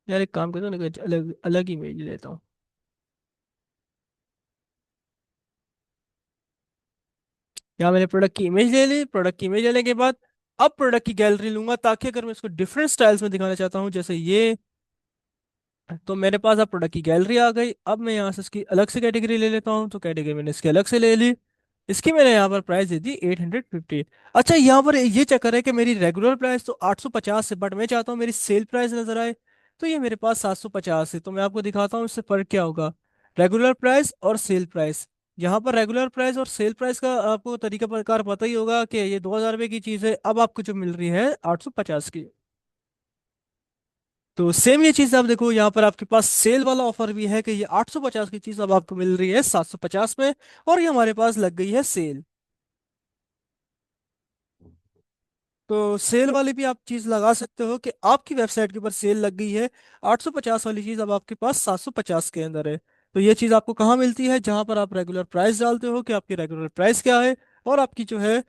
यार एक काम करता हूँ ना, अलग अलग इमेज लेता हूँ। यहाँ मैंने प्रोडक्ट की इमेज ले ली। प्रोडक्ट की इमेज लेने के बाद अब प्रोडक्ट की गैलरी लूंगा, ताकि अगर मैं इसको डिफरेंट स्टाइल्स में दिखाना चाहता हूँ जैसे ये, तो मेरे पास अब प्रोडक्ट की गैलरी आ गई। अब मैं यहाँ से इसकी अलग से कैटेगरी ले लेता हूँ, तो कैटेगरी मैंने इसकी अलग से ले ली। इसकी मैंने यहाँ पर प्राइस दे दी 850। अच्छा, यहाँ पर ये चक्कर है कि मेरी रेगुलर प्राइस तो 850 है, बट मैं चाहता हूँ मेरी सेल प्राइस नजर आए, तो ये मेरे पास 750 है। तो मैं आपको दिखाता हूँ इससे फर्क क्या होगा, रेगुलर प्राइस और सेल प्राइस। यहाँ पर रेगुलर प्राइस और सेल प्राइस का आपको तरीका प्रकार पता ही होगा कि ये 2000 रुपये की चीज़ है, अब आपको जो मिल रही है 850 की। तो सेम ये चीज आप देखो, यहाँ पर आपके पास सेल वाला ऑफर भी है कि ये 850 की चीज अब आपको मिल रही है 750 में, और ये हमारे पास लग गई है सेल। तो सेल वाली भी आप चीज लगा सकते हो कि आपकी वेबसाइट के ऊपर सेल लग गई है, 850 वाली चीज अब आपके पास 750 के अंदर है। तो ये चीज आपको कहाँ मिलती है, जहां पर आप रेगुलर प्राइस डालते हो कि आपकी रेगुलर प्राइस क्या है, और आपकी जो है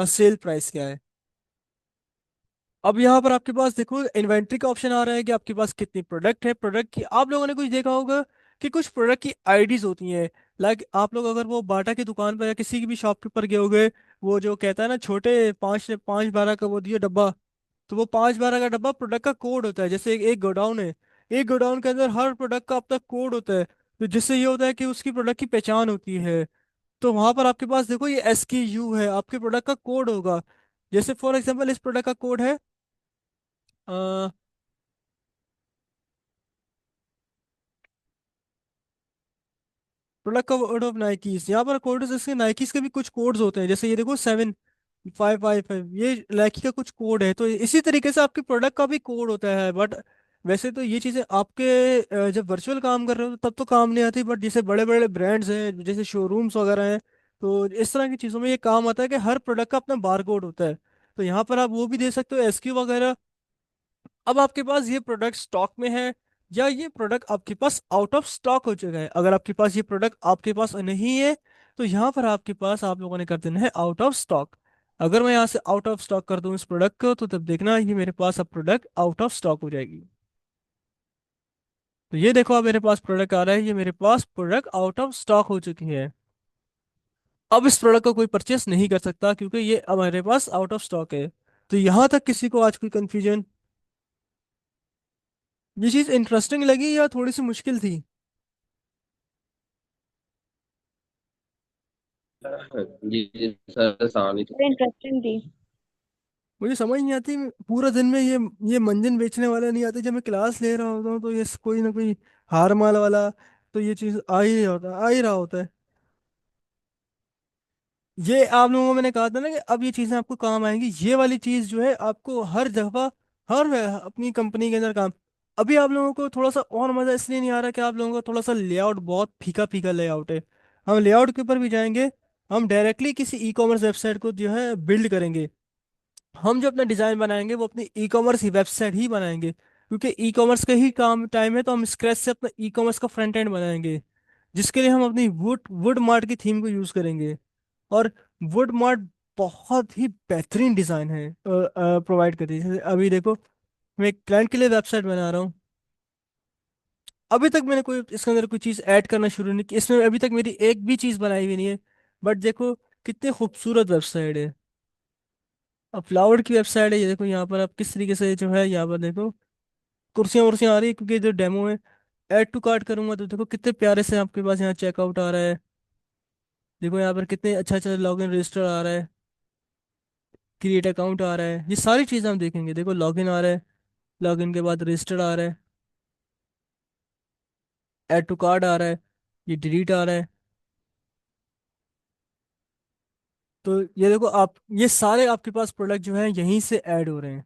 सेल प्राइस क्या है। अब यहाँ पर आपके पास देखो इन्वेंट्री का ऑप्शन आ रहा है कि आपके पास कितनी प्रोडक्ट है। प्रोडक्ट की आप लोगों ने कुछ देखा होगा कि कुछ प्रोडक्ट की आईडीज होती हैं। लाइक आप लोग अगर वो बाटा की दुकान पर या किसी की भी शॉप के ऊपर गए होगे, वो जो कहता है ना छोटे 5 5 12 का वो दिए डब्बा, तो वो 5 12 का डब्बा प्रोडक्ट का कोड होता है। जैसे एक गोडाउन है, एक गोडाउन के अंदर हर प्रोडक्ट का अपना कोड होता है, तो जिससे ये होता है कि उसकी प्रोडक्ट की पहचान होती है। तो वहां पर आपके पास देखो ये SKU है, आपके प्रोडक्ट का कोड होगा। जैसे फॉर एग्जाम्पल इस प्रोडक्ट का कोड है प्रोडक्ट का वर्ड ऑफ नाइकीस। यहाँ पर कोड इसके नाइकीस के भी कुछ कोड्स होते हैं, जैसे ये देखो 7555, ये नाइकी का कुछ कोड है। तो इसी तरीके से आपके प्रोडक्ट का भी कोड होता है। बट वैसे तो ये चीज़ें आपके जब वर्चुअल काम कर रहे हो तब तो काम नहीं आती, बट जैसे बड़े बड़े ब्रांड्स हैं जैसे शोरूम्स वगैरह हैं, तो इस तरह की चीज़ों में ये काम आता है कि हर प्रोडक्ट का अपना बार कोड होता है। तो यहाँ पर आप वो भी दे सकते हो, SKU वगैरह। अब आपके पास ये प्रोडक्ट स्टॉक में है, या ये प्रोडक्ट आपके पास आउट ऑफ स्टॉक हो चुका है। अगर आपके पास ये प्रोडक्ट आपके पास नहीं है, तो यहाँ पर आपके पास आप लोगों ने कर देना है आउट ऑफ स्टॉक। अगर मैं यहाँ से आउट ऑफ स्टॉक कर दूं इस प्रोडक्ट को, तो तब देखना ये मेरे पास अब प्रोडक्ट आउट ऑफ स्टॉक हो जाएगी। तो ये देखो अब मेरे पास प्रोडक्ट आ रहा है, ये मेरे पास प्रोडक्ट आउट ऑफ स्टॉक हो चुकी है। अब इस प्रोडक्ट को कोई परचेस नहीं कर सकता, क्योंकि ये अब हमारे पास आउट ऑफ स्टॉक है। तो यहाँ तक किसी को आज कोई कंफ्यूजन, ये चीज़ इंटरेस्टिंग लगी या थोड़ी सी मुश्किल थी? जी सर, आसानी थी। इंटरेस्टिंग थी। मुझे समझ नहीं आती, पूरा दिन में ये मंजन बेचने वाला नहीं आते। जब मैं क्लास ले रहा होता हूँ तो ये कोई ना कोई हार माल वाला, तो ये चीज आ ही रहा होता है। ये आप लोगों को मैंने कहा था ना कि अब ये चीजें आपको काम आएंगी। ये वाली चीज जो है आपको हर दफा अपनी कंपनी के अंदर काम। अभी आप लोगों को थोड़ा सा और मजा इसलिए नहीं आ रहा कि आप लोगों का थोड़ा सा लेआउट बहुत फीका फीका लेआउट है। हम लेआउट के ऊपर भी जाएंगे। हम डायरेक्टली किसी ई कॉमर्स वेबसाइट को जो है बिल्ड करेंगे। हम जो अपना डिजाइन बनाएंगे वो अपनी ई कॉमर्स ही वेबसाइट ही बनाएंगे, क्योंकि ई कॉमर्स का ही काम टाइम है। तो हम स्क्रैच से अपना ई कॉमर्स का फ्रंट एंड बनाएंगे, जिसके लिए हम अपनी वुड वुड मार्ट की थीम को यूज करेंगे। और वुड मार्ट बहुत ही बेहतरीन डिजाइन है प्रोवाइड करती है। जैसे अभी देखो मैं एक क्लाइंट के लिए वेबसाइट बना रहा हूँ। अभी तक मैंने कोई इसके अंदर कोई चीज़ ऐड करना शुरू नहीं की, इसमें अभी तक मेरी एक भी चीज़ बनाई हुई नहीं है। बट देखो कितनी खूबसूरत वेबसाइट है। अब फ्लावर की वेबसाइट है, ये देखो यहाँ पर आप किस तरीके से जो है, यहाँ पर देखो कुर्सियाँ वुर्सियाँ आ रही है, क्योंकि जो डेमो है। ऐड टू कार्ट करूंगा तो देखो कितने प्यारे से आपके पास यहाँ चेकआउट आ रहा है। देखो यहाँ पर कितने अच्छा अच्छा लॉगिन रजिस्टर आ रहा है, क्रिएट अकाउंट आ रहा है। ये सारी चीज़ें हम देखेंगे। देखो लॉगिन आ रहा है, लॉगिन के बाद रजिस्टर आ रहा है, ऐड टू कार्ट आ रहा है, ये डिलीट आ रहा है। तो ये देखो आप, ये सारे आपके पास प्रोडक्ट जो हैं यहीं से ऐड हो रहे हैं।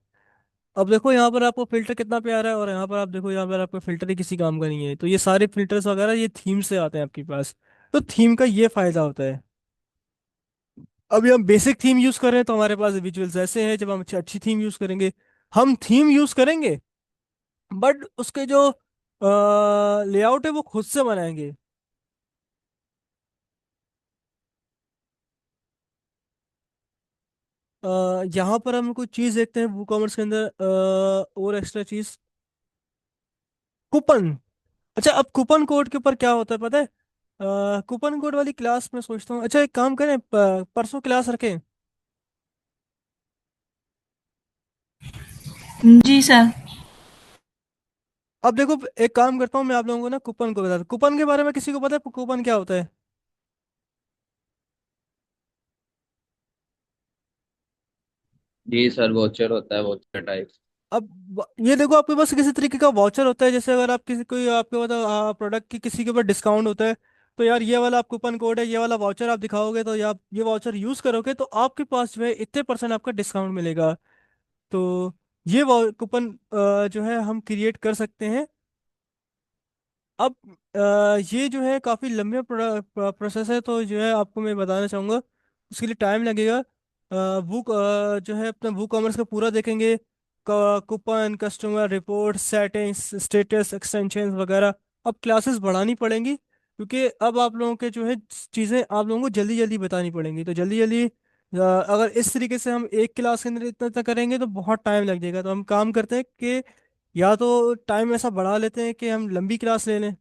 अब देखो यहाँ पर आपको फिल्टर कितना प्यारा है, और यहाँ पर आप देखो, यहाँ पर आपको फिल्टर ही किसी काम का नहीं है। तो ये सारे फिल्टर्स वगैरह ये थीम से आते हैं आपके पास। तो थीम का ये फायदा होता है। अभी हम बेसिक थीम यूज कर रहे हैं तो हमारे पास विजुअल्स ऐसे हैं। जब हम अच्छी अच्छी थीम यूज करेंगे, हम थीम यूज करेंगे, बट उसके जो लेआउट है वो खुद से बनाएंगे। यहाँ पर हम कुछ चीज देखते हैं वू कॉमर्स के अंदर, और एक्स्ट्रा चीज, कूपन। अच्छा, अब कूपन कोड के ऊपर क्या होता है पता है? कूपन कोड वाली क्लास मैं सोचता हूँ, अच्छा एक काम करें, परसों क्लास रखें। जी सर। अब देखो, एक काम करता हूँ, मैं आप लोगों को ना कूपन को बताता हूँ। कूपन के बारे में किसी को पता है कूपन क्या होता है? जी सर, वोचर होता है, वोचर टाइप। अब ये देखो, आपके पास किसी तरीके का वाउचर होता है। जैसे अगर आप किसी कोई आपके पास प्रोडक्ट की किसी के ऊपर डिस्काउंट होता है, तो यार ये वाला आप कूपन कोड है, ये वाला वाउचर आप दिखाओगे, तो या आप ये वाउचर यूज करोगे तो आपके पास जो है इतने परसेंट आपका डिस्काउंट मिलेगा। तो ये कूपन जो है हम क्रिएट कर सकते हैं। अब ये जो है काफ़ी लंबे प्रोसेस है, तो जो है आपको मैं बताना चाहूँगा, उसके लिए टाइम लगेगा। बुक जो है अपना बुक कॉमर्स का पूरा देखेंगे, coupon, customer report, settings, status, extension वगैरह। अब क्लासेस बढ़ानी पड़ेंगी, क्योंकि अब आप लोगों के जो है चीज़ें आप लोगों को जल्दी जल्दी बतानी पड़ेंगी। तो जल्दी जल्दी अगर इस तरीके से हम एक क्लास के अंदर इतना इतना करेंगे तो बहुत टाइम लग जाएगा। तो हम काम करते हैं कि या तो टाइम ऐसा बढ़ा लेते हैं कि हम लंबी क्लास ले लें,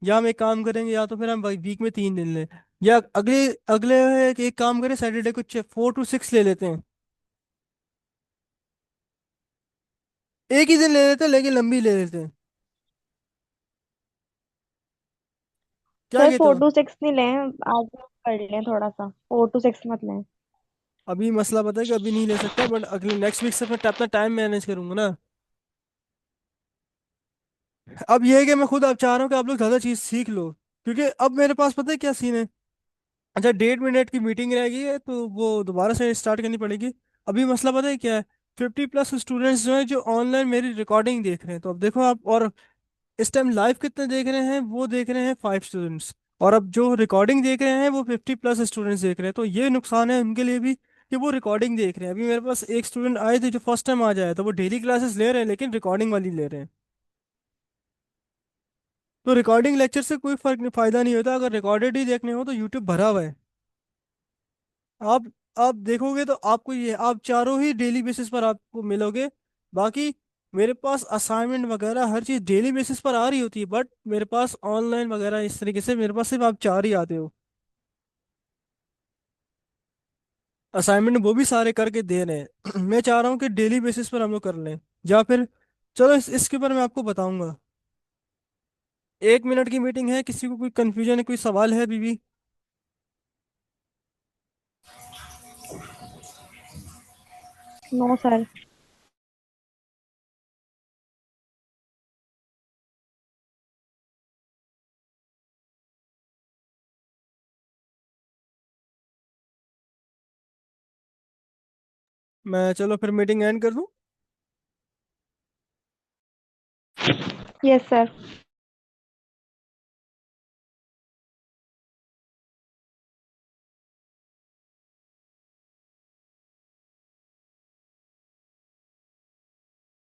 या हम एक काम करेंगे, या तो फिर हम वीक में 3 दिन लें, या अगले अगले एक काम करें, सैटरडे को 4 to 6 ले लेते हैं। एक ही दिन ले लेते हैं लेकिन लंबी ले लेते हैं। क्या सर कहते फोर हो? टू सिक्स नहीं लें, आज कर लें थोड़ा सा, 4 to 6 मत लें। अभी मसला पता है कि अभी नहीं ले सकता, बट अगले नेक्स्ट वीक से मैं अपना टाइम मैनेज करूंगा ना। अब ये है कि मैं खुद अब चाह रहा हूँ कि आप लोग ज़्यादा चीज़ सीख लो, क्योंकि अब मेरे पास पता है क्या सीन है। अच्छा, 1.5 मिनट की मीटिंग रहेगी है तो वो दोबारा से स्टार्ट करनी पड़ेगी। अभी मसला पता है क्या है? 50+ स्टूडेंट्स जो हैं जो ऑनलाइन मेरी रिकॉर्डिंग देख रहे हैं। तो अब देखो आप, और इस टाइम लाइव कितने देख रहे हैं? वो देख रहे हैं 5 स्टूडेंट्स। और अब जो रिकॉर्डिंग देख रहे हैं वो 50+ स्टूडेंट्स देख रहे हैं। तो ये नुकसान है उनके लिए भी कि वो रिकॉर्डिंग देख रहे हैं। अभी मेरे पास एक स्टूडेंट आए थे जो फर्स्ट टाइम आ जाए, तो वो डेली क्लासेस ले रहे हैं लेकिन रिकॉर्डिंग वाली ले रहे हैं। तो रिकॉर्डिंग लेक्चर से कोई फर्क नहीं, फायदा नहीं होता। अगर रिकॉर्डेड ही देखने हो तो यूट्यूब भरा हुआ है। आप आप देखोगे तो आपको ये, आप चारों ही डेली बेसिस पर आपको मिलोगे। बाकी मेरे पास असाइनमेंट वगैरह हर चीज़ डेली बेसिस पर आ रही होती है, बट मेरे पास ऑनलाइन वगैरह इस तरीके से मेरे पास सिर्फ आप चार ही आते हो। असाइनमेंट वो भी सारे करके दे रहे हैं। मैं चाह रहा हूँ कि डेली बेसिस पर हम लोग कर लें, या फिर चलो इसके ऊपर मैं आपको बताऊंगा। 1 मिनट की मीटिंग है, किसी को कोई कंफ्यूजन है, कोई सवाल है बीबी? No sir. मैं चलो फिर मीटिंग एंड कर दूं। Yes sir.